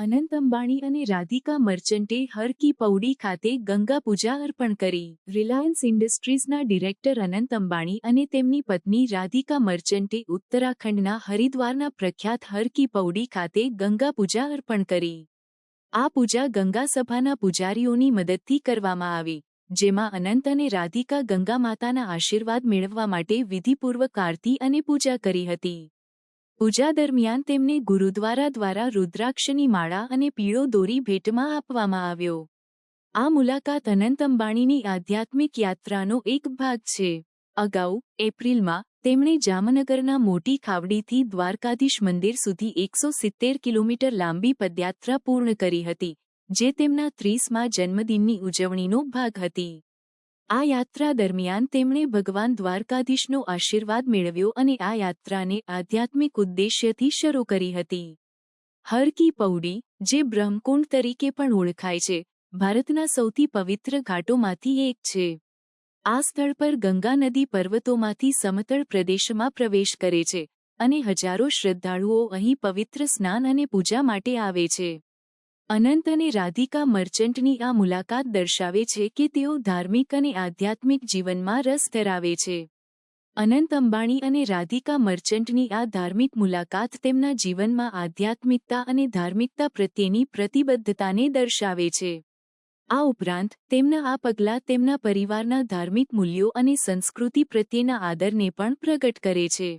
અનંત અંબાણી અને રાધિકા મર્ચન્ટે હર કી પૌડી ખાતે ગંગા પૂજા અર્પણ કરી. રિલાયન્સ ઇન્ડસ્ટ્રીઝના ડિરેક્ટર અનંત અંબાણી અને તેમની પત્ની રાધિકા મર્ચન્ટે ઉત્તરાખંડના હરિદ્વારના પ્રખ્યાત હર કી પૌડી ખાતે ગંગા પૂજા અર્પણ કરી. આ પૂજા ગંગા સભાના પૂજારીઓની મદદથી કરવામાં આવી, જેમાં અનંત અને રાધિકા ગંગા માતાના આશીર્વાદ મેળવવા માટે વિધિપૂર્વક આરતી અને પૂજા કરી હતી. પૂજા દરમિયાન તેમને ગુરુદ્વારા દ્વારા રુદ્રાક્ષની માળા અને પીળો દોરી ભેટમાં આપવામાં આવ્યો. આ મુલાકાત અનંત અંબાણીની આધ્યાત્મિક યાત્રાનો એક ભાગ છે. અગાઉ એપ્રિલમાં તેમણે જામનગરના મોટી ખાવડીથી દ્વારકાધીશ મંદિર સુધી 170 કિલોમીટર લાંબી પદયાત્રા પૂર્ણ કરી હતી, જે તેમના 30મા જન્મદિનની ઉજવણીનો ભાગ હતી. આ યાત્રા દરમિયાન તેમણે ભગવાન દ્વારકાધીશનો આશીર્વાદ મેળવ્યો અને આ યાત્રાને આધ્યાત્મિક ઉદ્દેશ્યથી શરૂ કરી હતી. હર કી પૌડી, જે બ્રહ્મકુંડ તરીકે પણ ઓળખાય છે, ભારતના સૌથી પવિત્ર ઘાટોમાંથી એક છે. આ સ્થળ પર ગંગા નદી પર્વતોમાંથી સમતળ પ્રદેશમાં પ્રવેશ કરે છે અને હજારો શ્રદ્ધાળુઓ અહીં પવિત્ર સ્નાન અને પૂજા માટે આવે છે. અનંત અને રાધિકા મર્ચન્ટની આ મુલાકાત દર્શાવે છે કે તેઓ ધાર્મિક અને આધ્યાત્મિક જીવનમાં રસ ધરાવે છે. અનંત અંબાણી અને રાધિકા મર્ચન્ટની આ ધાર્મિક મુલાકાત તેમના જીવનમાં આધ્યાત્મિકતા અને ધાર્મિકતા પ્રત્યેની પ્રતિબદ્ધતાને દર્શાવે છે. આ ઉપરાંત તેમના આ પગલાં તેમના પરિવારના ધાર્મિક મૂલ્યો અને સંસ્કૃતિ પ્રત્યેના આદરને પણ પ્રગટ કરે છે.